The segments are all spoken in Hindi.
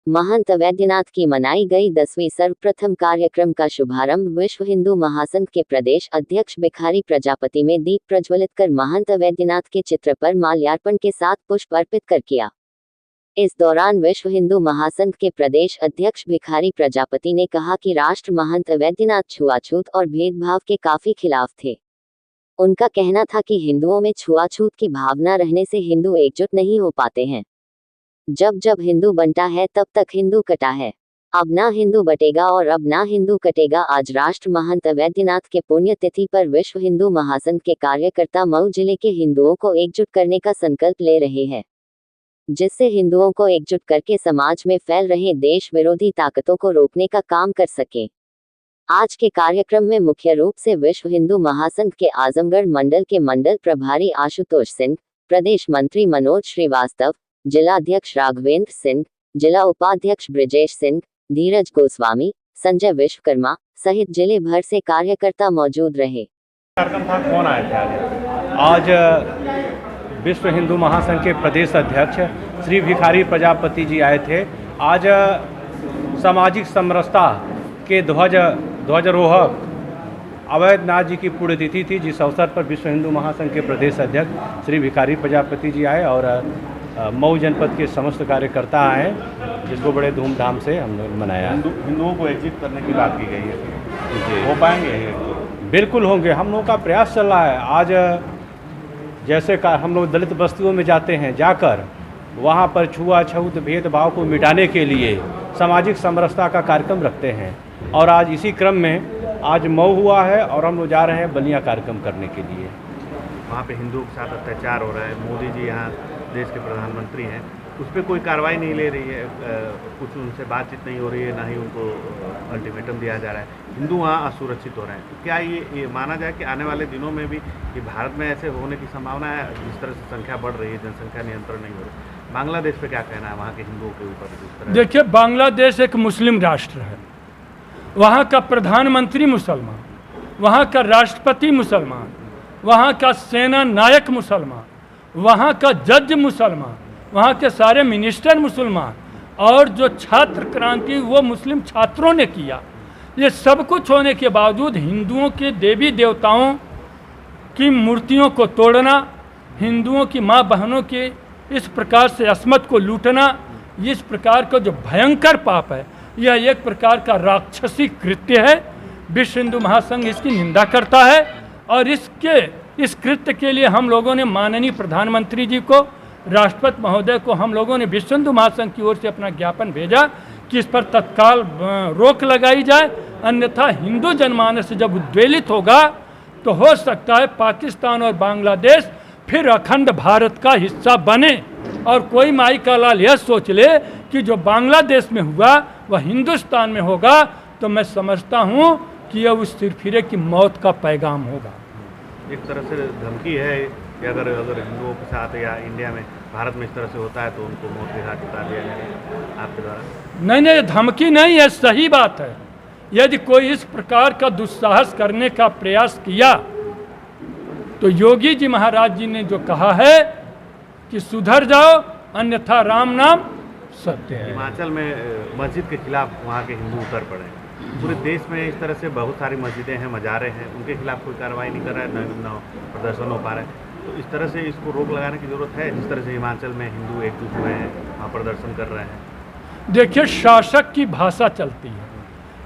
महंत वैद्यनाथ की मनाई गई 10वीं सर्वप्रथम कार्यक्रम का शुभारंभ विश्व हिंदू महासंघ के प्रदेश अध्यक्ष भिखारी प्रजापति में दीप प्रज्वलित कर महंत वैद्यनाथ के चित्र पर माल्यार्पण के साथ पुष्प अर्पित कर किया। इस दौरान विश्व हिंदू महासंघ के प्रदेश अध्यक्ष भिखारी प्रजापति ने कहा कि राष्ट्र महंत वैद्यनाथ छुआछूत और भेदभाव के काफी खिलाफ थे। उनका कहना था कि हिंदुओं में छुआछूत की भावना रहने से हिंदू एकजुट नहीं हो पाते हैं। जब जब हिंदू बनता है तब तक हिंदू कटा है, अब ना हिंदू बटेगा और अब ना हिंदू कटेगा। आज राष्ट्र महंत वैद्यनाथ के पुण्यतिथि पर विश्व हिंदू महासंघ के कार्यकर्ता मऊ जिले के हिंदुओं को एकजुट करने का संकल्प ले रहे हैं, जिससे हिंदुओं को एकजुट करके समाज में फैल रहे देश विरोधी ताकतों को रोकने का काम कर सके। आज के कार्यक्रम में मुख्य रूप से विश्व हिंदू महासंघ के आजमगढ़ मंडल के मंडल प्रभारी आशुतोष सिंह, प्रदेश मंत्री मनोज श्रीवास्तव, जिला अध्यक्ष राघवेंद्र सिंह, जिला उपाध्यक्ष ब्रिजेश सिंह, धीरज गोस्वामी, संजय विश्वकर्मा सहित जिले भर से कार्यकर्ता मौजूद रहे। कार्यक्रम था, कौन आए थे आज विश्व हिंदू महासंघ के प्रदेश अध्यक्ष श्री भिखारी प्रजापति जी आए थे। आज सामाजिक समरसता के ध्वजारोहक अवैधनाथ जी की पुण्यतिथि थी, जिस अवसर पर विश्व हिंदू महासंघ के प्रदेश अध्यक्ष श्री भिखारी प्रजापति जी आए और मऊ जनपद के समस्त कार्यकर्ता आए, जिसको बड़े धूमधाम से हम लोग मनाया। हिंदुओं को एकजुट करने की बात की गई है, हो पाएंगे? बिल्कुल होंगे, हम लोगों का प्रयास चल रहा है। आज जैसे हम लोग दलित बस्तियों में जाते हैं, जाकर वहाँ पर छुआछूत भेदभाव को मिटाने के लिए सामाजिक समरसता का कार्यक्रम रखते हैं और आज इसी क्रम में आज मऊ हुआ है और हम लोग जा रहे हैं बलिया कार्यक्रम करने के लिए। वहाँ पे हिंदुओं के साथ अत्याचार हो रहा है, मोदी जी यहाँ देश के प्रधानमंत्री हैं, उस पर कोई कार्रवाई नहीं ले रही है, कुछ उनसे बातचीत नहीं हो रही है, ना ही उनको अल्टीमेटम दिया जा रहा है। हिंदू वहाँ असुरक्षित हो रहे हैं। तो क्या ये माना जाए कि आने वाले दिनों में भी कि भारत में ऐसे होने की संभावना है? जिस तरह से संख्या बढ़ रही है, जनसंख्या नियंत्रण नहीं हो रही, बांग्लादेश पे क्या कहना है वहाँ के हिंदुओं के ऊपर? देखिए, बांग्लादेश एक मुस्लिम राष्ट्र है, वहाँ का प्रधानमंत्री मुसलमान, वहाँ का राष्ट्रपति मुसलमान, वहाँ का सेना नायक मुसलमान, वहाँ का जज मुसलमान, वहाँ के सारे मिनिस्टर मुसलमान, और जो छात्र क्रांति वो मुस्लिम छात्रों ने किया। ये सब कुछ होने के बावजूद हिंदुओं के देवी देवताओं की मूर्तियों को तोड़ना, हिंदुओं की माँ बहनों के इस प्रकार से अस्मत को लूटना, इस प्रकार का जो भयंकर पाप है, यह एक प्रकार का राक्षसी कृत्य है। विश्व हिंदू महासंघ इसकी निंदा करता है और इस कृत्य के लिए हम लोगों ने माननीय प्रधानमंत्री जी को, राष्ट्रपति महोदय को, हम लोगों ने विश्व हिंदू महासंघ की ओर से अपना ज्ञापन भेजा कि इस पर तत्काल रोक लगाई जाए, अन्यथा हिंदू जनमानस जब उद्वेलित होगा तो हो सकता है पाकिस्तान और बांग्लादेश फिर अखंड भारत का हिस्सा बने और कोई माई का लाल यह सोच ले कि जो बांग्लादेश में हुआ वह हिंदुस्तान में होगा, तो मैं समझता हूँ कि यह उस सिरफिरे की मौत का पैगाम होगा। एक तरह से धमकी है कि अगर हिंदुओं के साथ या इंडिया में भारत में इस तरह से होता है तो उनको मौत के घाट उतार दिया जाएगा आपके द्वारा? नहीं, धमकी नहीं है, सही बात है। यदि कोई इस प्रकार का दुस्साहस करने का प्रयास किया तो योगी जी महाराज जी ने जो कहा है कि सुधर जाओ अन्यथा राम नाम सत्य है। हिमाचल में मस्जिद के खिलाफ वहाँ के हिंदू उतर पड़े, पूरे देश में इस तरह से बहुत सारी मस्जिदें हैं, मज़ारे हैं, उनके खिलाफ कोई कार्रवाई नहीं कर रहा है, न प्रदर्शन हो पा रहा है। तो इस तरह से इसको रोक लगाने की ज़रूरत है, जिस तरह से हिमाचल में हिंदू एकजुट हुए हैं, वहाँ प्रदर्शन कर रहे हैं। देखिए, शासक की भाषा चलती है,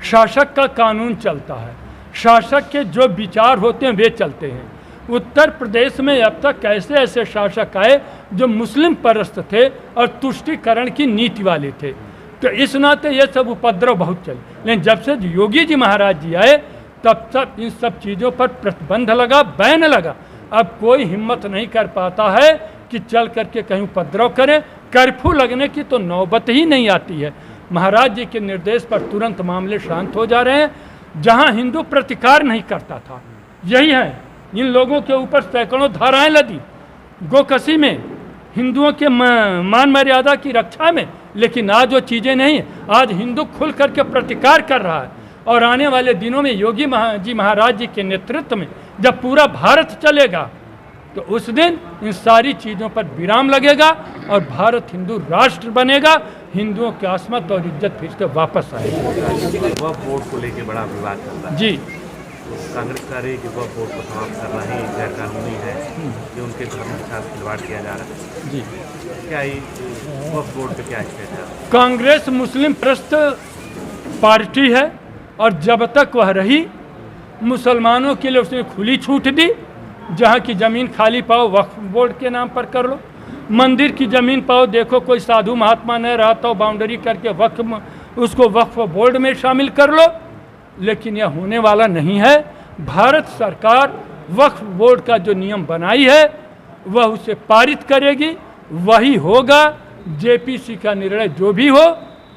शासक का कानून चलता है, शासक के जो विचार होते हैं वे चलते हैं। उत्तर प्रदेश में अब तक ऐसे ऐसे शासक आए जो मुस्लिम परस्त थे और तुष्टीकरण की नीति वाले थे, तो इस नाते ये सब उपद्रव बहुत चले। लेकिन जब से योगी जी महाराज जी आए तब सब इन सब चीज़ों पर प्रतिबंध लगा, बैन लगा। अब कोई हिम्मत नहीं कर पाता है कि चल करके कहीं उपद्रव करे। कर्फ्यू लगने की तो नौबत ही नहीं आती है। महाराज जी के निर्देश पर तुरंत मामले शांत हो जा रहे हैं। जहां हिंदू प्रतिकार नहीं करता था, यही है, इन लोगों के ऊपर सैकड़ों धाराएं लदी, गोकशी में, हिंदुओं के मान मर्यादा की रक्षा में। लेकिन आज वो चीज़ें नहीं, आज हिंदू खुल करके प्रतिकार कर रहा है। और आने वाले दिनों में योगी जी महाराज जी के नेतृत्व में जब पूरा भारत चलेगा तो उस दिन इन सारी चीज़ों पर विराम लगेगा और भारत हिंदू राष्ट्र बनेगा। हिंदुओं की आसमत और इज्जत फिर से वापस आएगी। वक्फ बोर्ड को लेकर बड़ा विवाद चल रहा है। जी, कांग्रेस कह रही है कि वक्फ बोर्ड को समाप्त करना ही गैर कानूनी है, कि उनके धर्म के साथ खिलवाड़ किया जा रहा है। जी। क्या ये वक्फ बोर्ड पे क्या स्टेट है? कांग्रेस मुस्लिम प्रस्त पार्टी है और जब तक वह रही मुसलमानों के लिए उसने खुली छूट दी। जहाँ की ज़मीन खाली पाओ वक्फ बोर्ड के नाम पर कर लो, मंदिर की ज़मीन पाओ, देखो कोई साधु महात्मा न रहता हो बाउंड्री करके उसको वक्फ बोर्ड में शामिल कर लो। लेकिन यह होने वाला नहीं है। भारत सरकार वक्फ बोर्ड का जो नियम बनाई है वह उसे पारित करेगी, वही होगा। जेपीसी का निर्णय जो भी हो,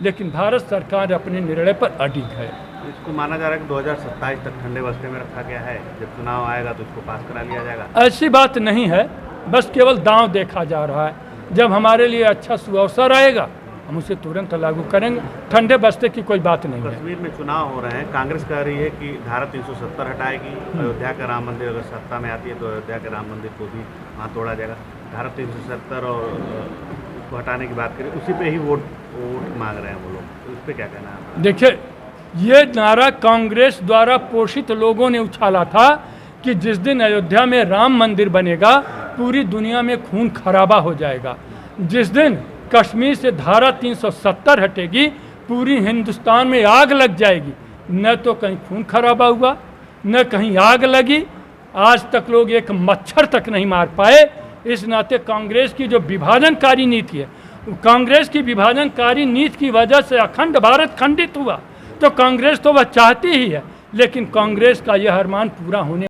लेकिन भारत सरकार अपने निर्णय पर अडिग है। इसको माना जा रहा है कि 2027 तक ठंडे बस्ते में रखा गया है, जब चुनाव आएगा तो इसको पास करा लिया जाएगा। ऐसी बात नहीं है, बस केवल दांव देखा जा रहा है। जब हमारे लिए अच्छा सुअवसर आएगा हम उसे तुरंत लागू करेंगे। ठंडे बस्ते की कोई बात नहीं है। कश्मीर में चुनाव हो रहे हैं, कांग्रेस कह रही है कि धारा 370 हटाएगी, अयोध्या का राम मंदिर अगर सत्ता में आती है तो अयोध्या के राम मंदिर को भी वहाँ तोड़ा जाएगा। धारा 370 और को हटाने की बात करें, उसी पे ही वोट मांग रहे हैं वो लोग। उस पर क्या कहना है? देखिए, ये नारा कांग्रेस द्वारा पोषित लोगों ने उछाला था कि जिस दिन अयोध्या में राम मंदिर बनेगा पूरी दुनिया में खून खराबा हो जाएगा। जिस दिन कश्मीर से धारा 370 हटेगी पूरी हिंदुस्तान में आग लग जाएगी। न तो कहीं खून खराबा हुआ, न कहीं आग लगी। आज तक लोग एक मच्छर तक नहीं मार पाए। इस नाते कांग्रेस की जो विभाजनकारी नीति है, कांग्रेस की विभाजनकारी नीति की वजह से अखंड भारत खंडित हुआ। तो कांग्रेस तो वह चाहती ही है, लेकिन कांग्रेस का यह अरमान पूरा होने